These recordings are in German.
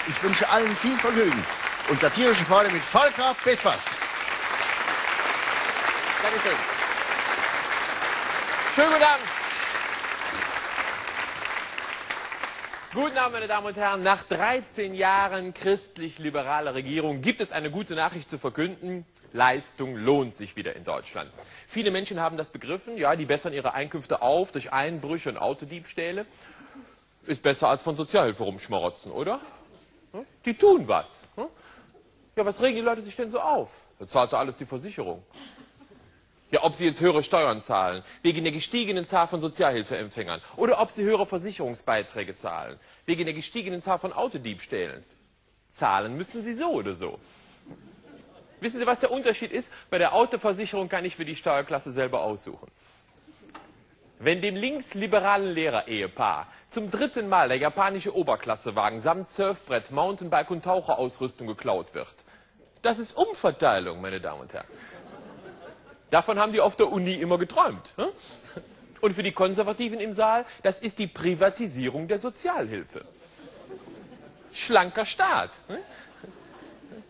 Ich wünsche allen viel Vergnügen und satirische Freude mit Volker Pispers. Dankeschön. Schönen guten Abend. Guten Abend, meine Damen und Herren. Nach 13 Jahren christlich-liberaler Regierung gibt es eine gute Nachricht zu verkünden. Leistung lohnt sich wieder in Deutschland. Viele Menschen haben das begriffen. Ja, die bessern ihre Einkünfte auf durch Einbrüche und Autodiebstähle. Ist besser als von Sozialhilfe rumschmarotzen, oder? Die tun was. Ja, was regen die Leute sich denn so auf? Da zahlt doch alles die Versicherung. Ja, ob sie jetzt höhere Steuern zahlen, wegen der gestiegenen Zahl von Sozialhilfeempfängern, oder ob sie höhere Versicherungsbeiträge zahlen, wegen der gestiegenen Zahl von Autodiebstählen. Zahlen müssen sie so oder so. Wissen Sie, was der Unterschied ist? Bei der Autoversicherung kann ich mir die Steuerklasse selber aussuchen. Wenn dem linksliberalen Lehrer-Ehepaar zum 3. Mal der japanische Oberklassewagen samt Surfbrett, Mountainbike und Taucherausrüstung geklaut wird, das ist Umverteilung, meine Damen und Herren. Davon haben die auf der Uni immer geträumt. Und für die Konservativen im Saal, das ist die Privatisierung der Sozialhilfe. Schlanker Staat.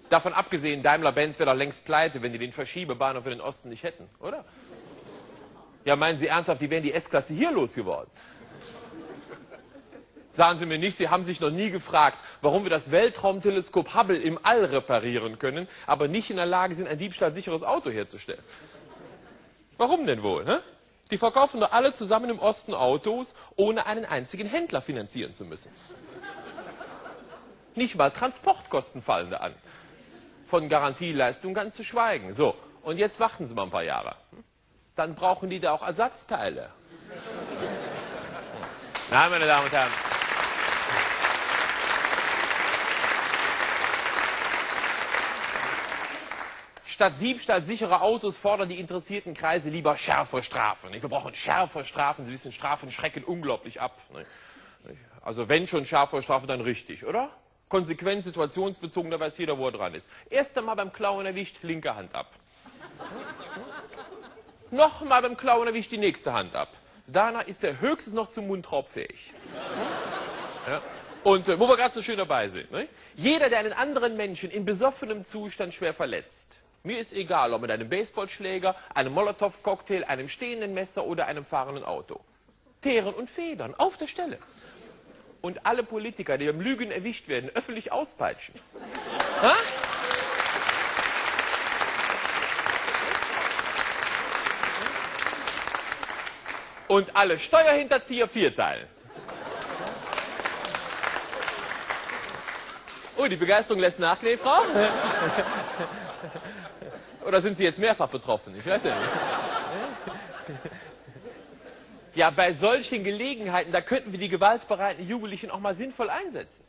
Davon abgesehen, Daimler-Benz wäre doch längst pleite, wenn die den Verschiebebahnhof für den Osten nicht hätten, oder? Ja, meinen Sie ernsthaft, die wären die S-Klasse hier losgeworden? Sagen Sie mir nicht, Sie haben sich noch nie gefragt, warum wir das Weltraumteleskop Hubble im All reparieren können, aber nicht in der Lage sind, ein diebstahlsicheres Auto herzustellen. Warum denn wohl? Ne? Die verkaufen doch alle zusammen im Osten Autos, ohne einen einzigen Händler finanzieren zu müssen. Nicht mal Transportkosten fallen da an. Von Garantieleistung ganz zu schweigen. So, und jetzt warten Sie mal ein paar Jahre. Dann brauchen die da auch Ersatzteile. Nein, meine Damen und Herren. Statt diebstahlsicherer Autos fordern die interessierten Kreise lieber schärfere Strafen. Wir brauchen schärfere Strafen. Sie wissen, Strafen schrecken unglaublich ab. Also wenn schon schärfere Strafen, dann richtig, oder? Konsequent, situationsbezogen, da weiß jeder, wo er dran ist. Erst einmal beim Klauen erwischt, linke Hand ab. Nochmal beim Klauen erwischt, die nächste Hand ab. Danach ist er höchstens noch zum Mundraub fähig. Ja. Und wo wir gerade so schön dabei sind. Ne? Jeder, der einen anderen Menschen in besoffenem Zustand schwer verletzt, mir ist egal, ob mit einem Baseballschläger, einem Molotow-Cocktail, einem stehenden Messer oder einem fahrenden Auto. Teeren und Federn, auf der Stelle. Und alle Politiker, die beim Lügen erwischt werden, öffentlich auspeitschen. Ha? Und alle Steuerhinterzieher vierteilen. Oh, die Begeisterung lässt nach, Frau? Oder sind Sie jetzt mehrfach betroffen? Ich weiß ja nicht. Ja, bei solchen Gelegenheiten, da könnten wir die gewaltbereiten Jugendlichen auch mal sinnvoll einsetzen.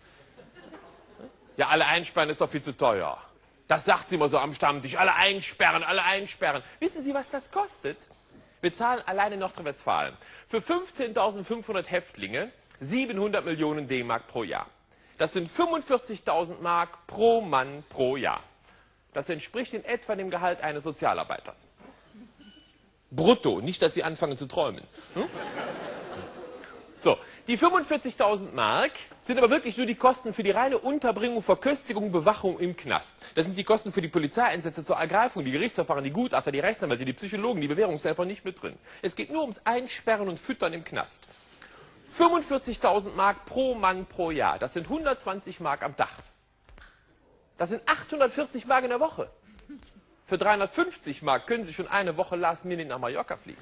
Ja, alle einsperren ist doch viel zu teuer. Das sagt sie immer so am Stammtisch. Alle einsperren, alle einsperren. Wissen Sie, was das kostet? Wir zahlen allein in Nordrhein-Westfalen für 15.500 Häftlinge 700 Millionen D-Mark pro Jahr. Das sind 45.000 Mark pro Mann pro Jahr. Das entspricht in etwa dem Gehalt eines Sozialarbeiters. Brutto, nicht, dass Sie anfangen zu träumen. So, die 45.000 Mark sind aber wirklich nur die Kosten für die reine Unterbringung, Verköstigung, Bewachung im Knast. Das sind die Kosten für die Polizeieinsätze zur Ergreifung, die Gerichtsverfahren, die Gutachter, die Rechtsanwälte, die Psychologen, die Bewährungshelfer nicht mit drin. Es geht nur ums Einsperren und Füttern im Knast. 45.000 Mark pro Mann pro Jahr, das sind 120 Mark am Tag. Das sind 840 Mark in der Woche. Für 350 Mark können Sie schon eine Woche last minute nach Mallorca fliegen.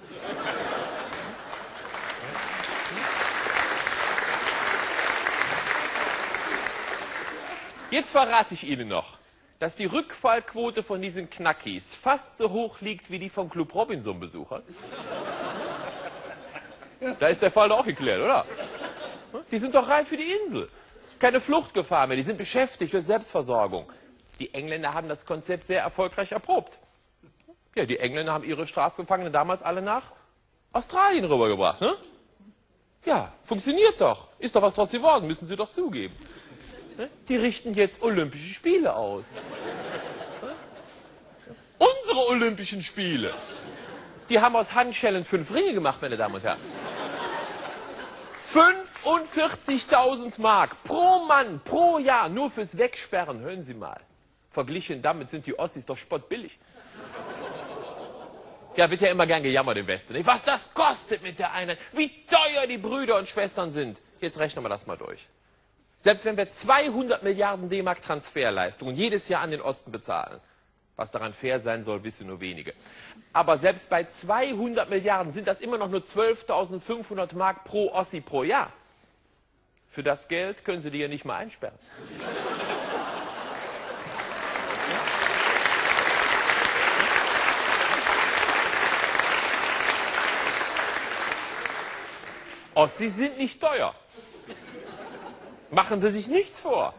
Jetzt verrate ich Ihnen noch, dass die Rückfallquote von diesen Knackis fast so hoch liegt wie die vom Club Robinson-Besuchern. Da ist der Fall doch auch geklärt, oder? Die sind doch reif für die Insel. Keine Fluchtgefahr mehr, die sind beschäftigt durch Selbstversorgung. Die Engländer haben das Konzept sehr erfolgreich erprobt. Ja, die Engländer haben ihre Strafgefangenen damals alle nach Australien rübergebracht. Ne? Ja, funktioniert doch. Ist doch was draus geworden, müssen Sie doch zugeben. Die richten jetzt Olympische Spiele aus. Unsere Olympischen Spiele. Die haben aus Handschellen 5 Ringe gemacht, meine Damen und Herren. 45.000 Mark pro Mann, pro Jahr, nur fürs Wegsperren. Hören Sie mal. Verglichen damit sind die Ossis doch spottbillig. Ja, wird ja immer gern gejammert im Westen. Nicht? Was das kostet mit der Einheit, wie teuer die Brüder und Schwestern sind. Jetzt rechnen wir das mal durch. Selbst wenn wir 200 Milliarden D-Mark Transferleistungen jedes Jahr an den Osten bezahlen, was daran fair sein soll, wissen nur wenige. Aber selbst bei 200 Milliarden sind das immer noch nur 12.500 Mark pro Ossi pro Jahr. Für das Geld können Sie die ja nicht mal einsperren. Ossis sind nicht teuer. Machen Sie sich nichts vor.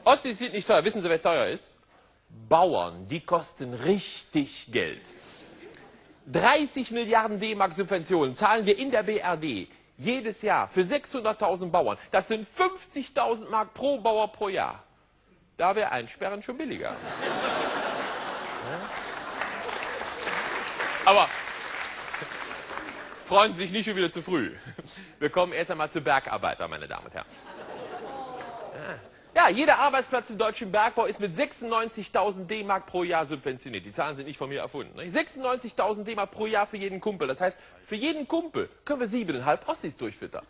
Ossis sind nicht teuer. Wissen Sie, wer teuer ist? Bauern, die kosten richtig Geld. 30 Milliarden D-Mark Subventionen zahlen wir in der BRD jedes Jahr für 600.000 Bauern. Das sind 50.000 Mark pro Bauer pro Jahr. Da wäre Einsperren schon billiger. Aber freuen Sie sich nicht schon wieder zu früh. Wir kommen erst einmal zu Bergarbeitern, meine Damen und Herren. Ja, jeder Arbeitsplatz im deutschen Bergbau ist mit 96.000 D-Mark pro Jahr subventioniert. Die Zahlen sind nicht von mir erfunden. 96.000 D-Mark pro Jahr für jeden Kumpel. Das heißt, für jeden Kumpel können wir 7,5 Ossis durchfüttern.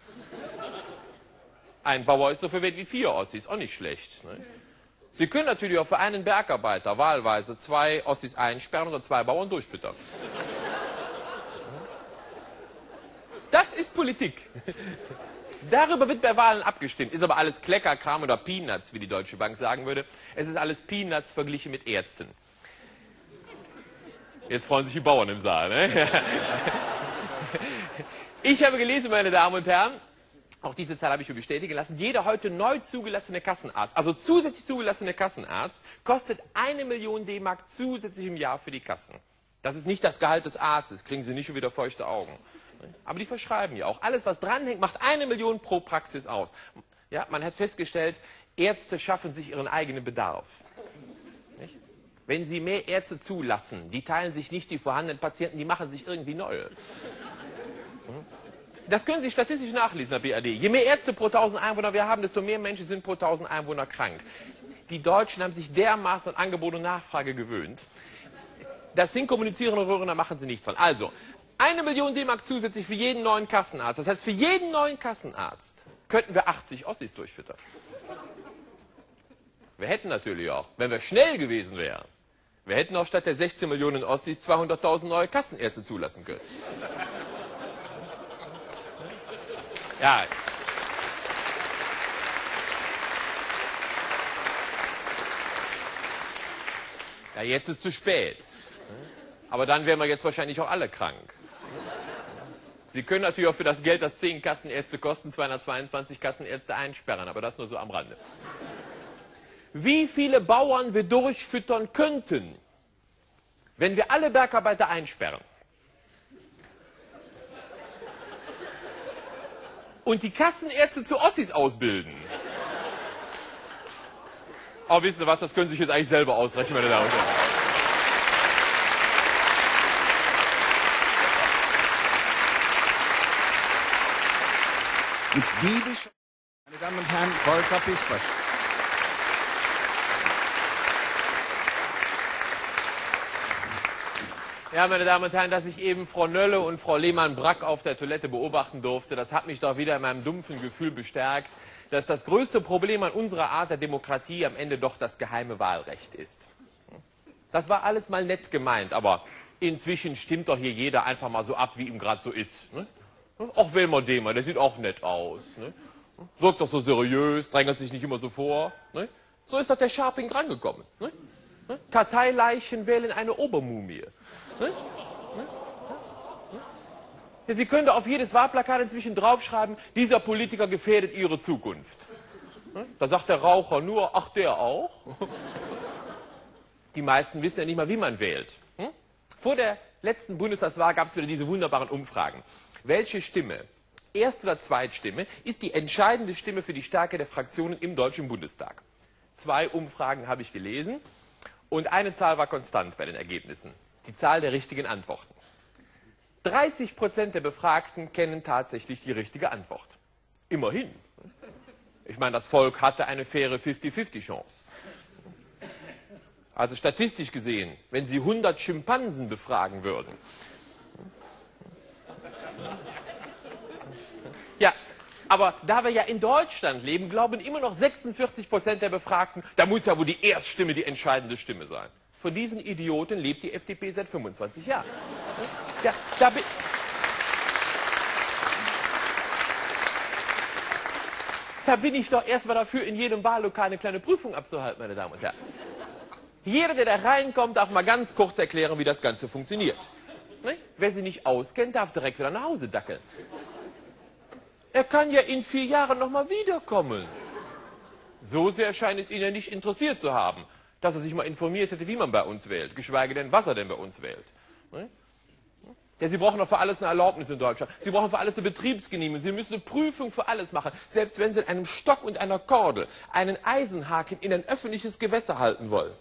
Ein Bauer ist so viel wert wie 4 Ossis, auch nicht schlecht. Ne? Sie können natürlich auch für einen Bergarbeiter wahlweise 2 Ossis einsperren oder 2 Bauern durchfüttern. Das ist Politik. Darüber wird bei Wahlen abgestimmt. Ist aber alles Kleckerkram oder Peanuts, wie die Deutsche Bank sagen würde. Es ist alles Peanuts verglichen mit Ärzten. Jetzt freuen sich die Bauern im Saal. Ne? Ich habe gelesen, meine Damen und Herren, auch diese Zahl habe ich mir bestätigen lassen, jeder heute neu zugelassene Kassenarzt, also zusätzlich zugelassene Kassenarzt, kostet 1 Million D-Mark zusätzlich im Jahr für die Kassen. Das ist nicht das Gehalt des Arztes, kriegen Sie nicht schon wieder feuchte Augen. Aber die verschreiben ja auch. Alles, was dranhängt, macht 1 Million pro Praxis aus. Ja, man hat festgestellt, Ärzte schaffen sich ihren eigenen Bedarf. Nicht? Wenn Sie mehr Ärzte zulassen, die teilen sich nicht die vorhandenen Patienten, die machen sich irgendwie neue. Das können Sie statistisch nachlesen, Herr BRD. Je mehr Ärzte pro 1000 Einwohner wir haben, desto mehr Menschen sind pro 1000 Einwohner krank. Die Deutschen haben sich dermaßen an Angebot und Nachfrage gewöhnt. Das sind kommunizierende Röhren, da machen sie nichts dran. Also, 1 Million D-Mark zusätzlich für jeden neuen Kassenarzt. Das heißt, für jeden neuen Kassenarzt könnten wir 80 Ossis durchfüttern. Wir hätten natürlich auch, wenn wir schnell gewesen wären, wir hätten auch statt der 16 Millionen Ossis 200.000 neue Kassenärzte zulassen können. Ja. Ja, jetzt ist es zu spät. Aber dann wären wir jetzt wahrscheinlich auch alle krank. Sie können natürlich auch für das Geld, das 10 Kassenärzte kosten, 222 Kassenärzte einsperren, aber das nur so am Rande. Wie viele Bauern wir durchfüttern könnten, wenn wir alle Bergarbeiter einsperren und die Kassenärzte zu Ossis ausbilden? Oh, wisst ihr was, das können Sie sich jetzt eigentlich selber ausrechnen, meine Damen und Herren. Mit diebisch, meine Damen und Herren, Volker Pispers. Ja, meine Damen und Herren, dass ich eben Frau Nölle und Frau Lehmann-Brack auf der Toilette beobachten durfte, das hat mich doch wieder in meinem dumpfen Gefühl bestärkt, dass das größte Problem an unserer Art der Demokratie am Ende doch das geheime Wahlrecht ist. Das war alles mal nett gemeint, aber inzwischen stimmt doch hier jeder einfach mal so ab, wie ihm gerade so ist. Ne? Auch wählen wir den mal, der sieht auch nett aus. Ne? Wirkt doch so seriös, drängelt sich nicht immer so vor. Ne? So ist doch der Scharping drangekommen. Ne? Karteileichen wählen eine Obermumie. Ne? Ja, Sie können da auf jedes Wahlplakat inzwischen draufschreiben, dieser Politiker gefährdet Ihre Zukunft. Ne? Da sagt der Raucher nur, ach der auch. Die meisten wissen ja nicht mal, wie man wählt. Hm? Vor der letzten Bundestagswahl gab es wieder diese wunderbaren Umfragen. Welche Stimme, Erst- oder Zweitstimme, ist die entscheidende Stimme für die Stärke der Fraktionen im Deutschen Bundestag? 2 Umfragen habe ich gelesen und eine Zahl war konstant bei den Ergebnissen. Die Zahl der richtigen Antworten. 30% der Befragten kennen tatsächlich die richtige Antwort. Immerhin. Ich meine, das Volk hatte eine faire 50-50-Chance. Also statistisch gesehen, wenn Sie 100 Schimpansen befragen würden. Ja, aber da wir ja in Deutschland leben, glauben immer noch 46% der Befragten, da muss ja wohl die Erststimme die entscheidende Stimme sein. Von diesen Idioten lebt die FDP seit 25 Jahren. Ja, da bin ich doch erstmal dafür, in jedem Wahllokal eine kleine Prüfung abzuhalten, meine Damen und Herren. Jeder, der da reinkommt, darf mal ganz kurz erklären, wie das Ganze funktioniert. Ne? Wer sich nicht auskennt, darf direkt wieder nach Hause dackeln. Er kann ja in 4 Jahren noch mal wiederkommen. So sehr scheint es ihn ja nicht interessiert zu haben, dass er sich mal informiert hätte, wie man bei uns wählt, geschweige denn, was er denn bei uns wählt. Ne? Ja, Sie brauchen doch für alles eine Erlaubnis in Deutschland. Sie brauchen für alles eine Betriebsgenehmigung. Sie müssen eine Prüfung für alles machen. Selbst wenn Sie in einem Stock und einer Kordel einen Eisenhaken in ein öffentliches Gewässer halten wollen.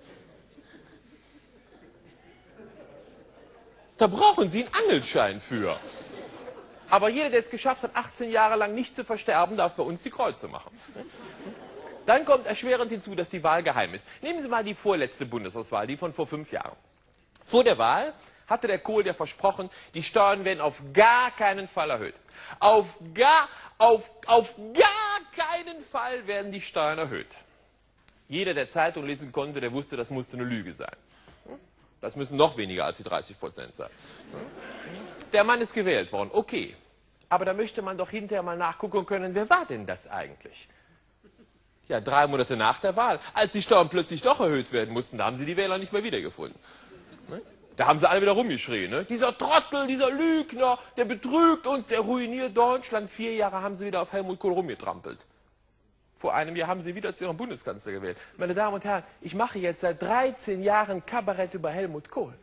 Da brauchen Sie einen Angelschein für. Aber jeder, der es geschafft hat, 18 Jahre lang nicht zu versterben, darf bei uns die Kreuze machen. Dann kommt erschwerend hinzu, dass die Wahl geheim ist. Nehmen Sie mal die vorletzte Bundestagswahl, die von vor 5 Jahren. Vor der Wahl hatte der Kohl ja versprochen, die Steuern werden auf gar keinen Fall erhöht. Auf gar keinen Fall werden die Steuern erhöht. Jeder, der Zeitung lesen konnte, der wusste, das musste eine Lüge sein. Das müssen noch weniger als die 30% sein. Der Mann ist gewählt worden, okay. Aber da möchte man doch hinterher mal nachgucken können, wer war denn das eigentlich? Ja, 3 Monate nach der Wahl, als die Steuern plötzlich doch erhöht werden mussten, da haben sie die Wähler nicht mehr wiedergefunden. Da haben sie alle wieder rumgeschrien. Ne? Dieser Trottel, dieser Lügner, der betrügt uns, der ruiniert Deutschland. 4 Jahre haben sie wieder auf Helmut Kohl rumgetrampelt. Vor einem Jahr haben sie wieder zu ihrem Bundeskanzler gewählt. Meine Damen und Herren, ich mache jetzt seit 13 Jahren Kabarett über Helmut Kohl.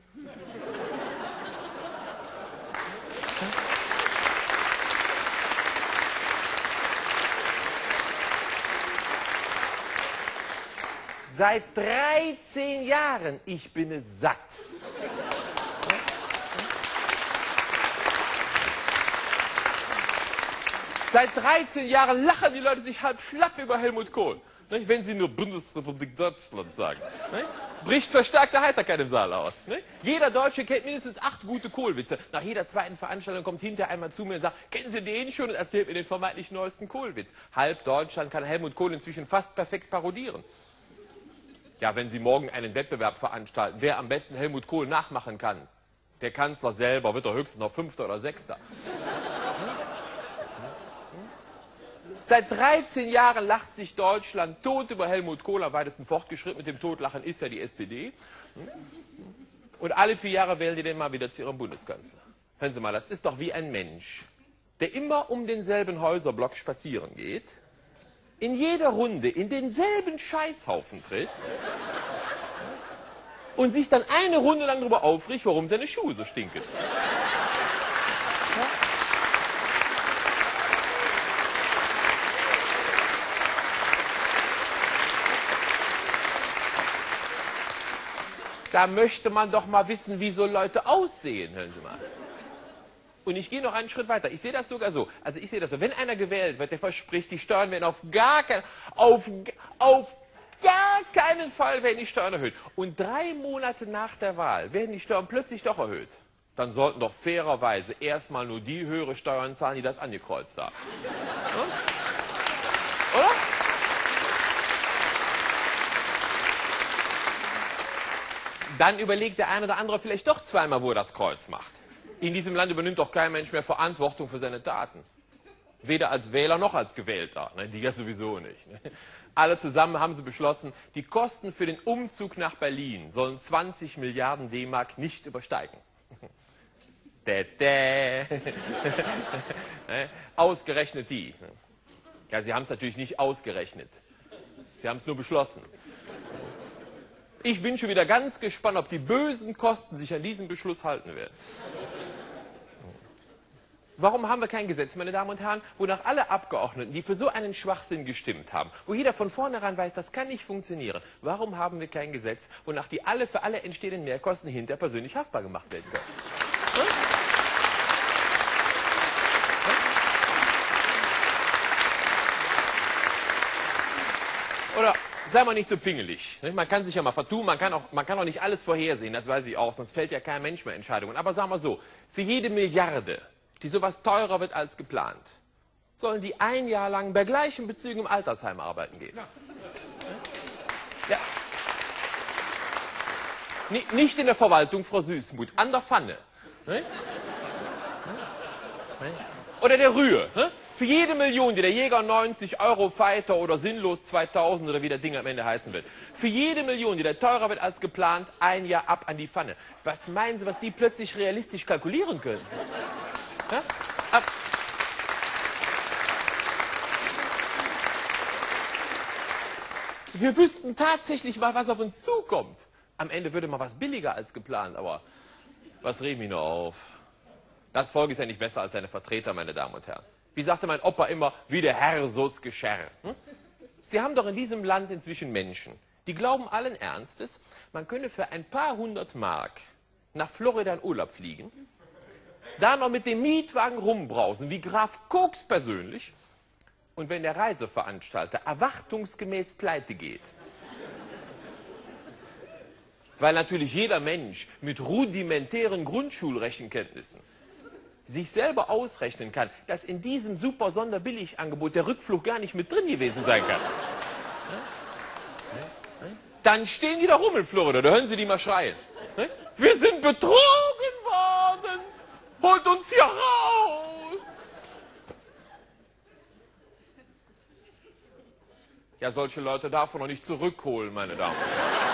Seit 13 Jahren, ich bin es satt. Seit 13 Jahren lachen die Leute sich halb schlapp über Helmut Kohl, nicht? Wenn sie nur Bundesrepublik Deutschland sagen. Nicht? Bricht verstärkte Heiterkeit im Saal aus. Nicht? Jeder Deutsche kennt mindestens 8 gute Kohlwitze. Nach jeder zweiten Veranstaltung kommt hinterher einmal zu mir und sagt, kennen Sie den schon? Und erzählt mir den vermeintlich neuesten Kohlwitz. Halb Deutschland kann Helmut Kohl inzwischen fast perfekt parodieren. Ja, wenn Sie morgen einen Wettbewerb veranstalten, wer am besten Helmut Kohl nachmachen kann, der Kanzler selber wird doch höchstens noch 5. oder 6. Seit 13 Jahren lacht sich Deutschland tot über Helmut Kohl. Am weitesten fortgeschritten mit dem Totlachen ist ja die SPD. Und alle 4 Jahre wählen die den mal wieder zu ihrem Bundeskanzler. Hören Sie mal, das ist doch wie ein Mensch, der immer um denselben Häuserblock spazieren geht, in jeder Runde in denselben Scheißhaufen tritt und sich dann eine Runde lang darüber aufregt, warum seine Schuhe so stinken. Da möchte man doch mal wissen, wie so Leute aussehen, hören Sie mal. Und ich gehe noch einen Schritt weiter. Ich sehe das sogar so. Also ich sehe das so. Wenn einer gewählt wird, der verspricht, die Steuern werden auf gar keinen Fall werden die Steuern erhöht. Und 3 Monate nach der Wahl werden die Steuern plötzlich doch erhöht. Dann sollten doch fairerweise erstmal nur die höhere Steuern zahlen, die das angekreuzt haben. Hm? Oder? Dann überlegt der eine oder andere vielleicht doch zweimal, wo er das Kreuz macht. In diesem Land übernimmt doch kein Mensch mehr Verantwortung für seine Taten. Weder als Wähler noch als Gewählter. Ne, die ja sowieso nicht. Ne. Alle zusammen haben sie beschlossen, die Kosten für den Umzug nach Berlin sollen 20 Milliarden D-Mark nicht übersteigen. Ausgerechnet die. Ja, sie haben es natürlich nicht ausgerechnet. Sie haben es nur beschlossen. Ich bin schon wieder ganz gespannt, ob die bösen Kosten sich an diesen Beschluss halten werden. Warum haben wir kein Gesetz, meine Damen und Herren, wonach alle Abgeordneten, die für so einen Schwachsinn gestimmt haben, wo jeder von vornherein weiß, das kann nicht funktionieren, warum haben wir kein Gesetz, wonach die alle für alle entstehenden Mehrkosten hinterher persönlich haftbar gemacht werden können? Hm? Oder sei mal nicht so pingelig. Man kann sich ja mal vertun, man kann auch nicht alles vorhersehen, das weiß ich auch, sonst fällt ja kein Mensch mehr Entscheidungen. Aber sagen wir so, für jede Milliarde, die sowas teurer wird als geplant, sollen die ein Jahr lang bei gleichen Bezügen im Altersheim arbeiten gehen. Ja. Nicht in der Verwaltung, Frau Süßmuth, an der Pfanne. Oder der Rühe. Für jede Million, die der Jäger 90 Euro Fighter oder Sinnlos 2000 oder wie der Ding am Ende heißen wird, für jede Million, die der teurer wird als geplant, ein Jahr ab an die Pfanne. Was meinen Sie, was die plötzlich realistisch kalkulieren können? Ja? Wir wüssten tatsächlich mal, was auf uns zukommt. Am Ende würde mal was billiger als geplant, aber was regt mich nur auf? Das Volk ist ja nicht besser als seine Vertreter, meine Damen und Herren. Wie sagte mein Opa immer, wie der Herr, so's geschah. Sie haben doch in diesem Land inzwischen Menschen, die glauben allen Ernstes, man könne für ein paar hundert Mark nach Florida in Urlaub fliegen, da noch mit dem Mietwagen rumbrausen, wie Graf Koks persönlich, und wenn der Reiseveranstalter erwartungsgemäß pleite geht, weil natürlich jeder Mensch mit rudimentären Grundschulrechenkenntnissen sich selber ausrechnen kann, dass in diesem super Sonderbilligangebot der Rückflug gar nicht mit drin gewesen sein kann. Dann stehen die da rum in Florida, da hören Sie die mal schreien. Wir sind betrogen worden, holt uns hier raus. Ja, solche Leute darf man noch nicht zurückholen, meine Damen und Herren.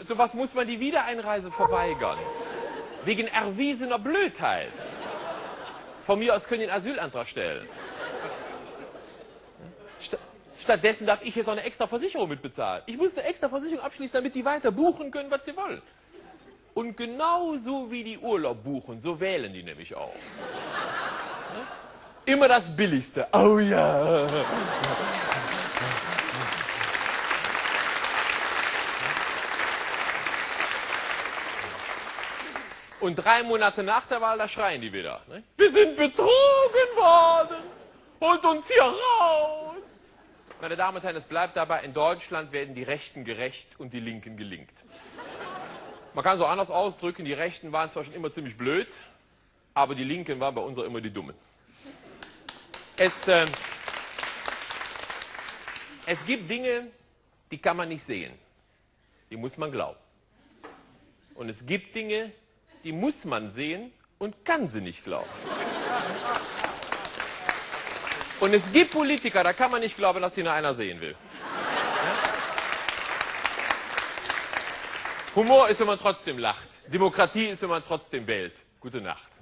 Sowas muss man die Wiedereinreise verweigern. Wegen erwiesener Blödheit. Von mir aus können die einen Asylantrag stellen. Stattdessen darf ich jetzt auch eine extra Versicherung mitbezahlen. Ich muss eine extra Versicherung abschließen, damit die weiter buchen können, was sie wollen. Und genauso wie die Urlaub buchen, so wählen die nämlich auch. Immer das Billigste. Oh ja. Und 3 Monate nach der Wahl, da schreien die wieder. Ne? Wir sind betrogen worden. Holt uns hier raus. Meine Damen und Herren, es bleibt dabei, in Deutschland werden die Rechten gerecht und die Linken gelingt. Man kann so anders ausdrücken, die Rechten waren zwar schon immer ziemlich blöd, aber die Linken waren bei uns auch immer die Dummen. Es gibt Dinge, die kann man nicht sehen. Die muss man glauben. Und es gibt Dinge, die muss man sehen und kann sie nicht glauben. Und es gibt Politiker, da kann man nicht glauben, dass sie nur einer sehen will. Ja? Humor ist, wenn man trotzdem lacht. Demokratie ist, wenn man trotzdem wählt. Gute Nacht.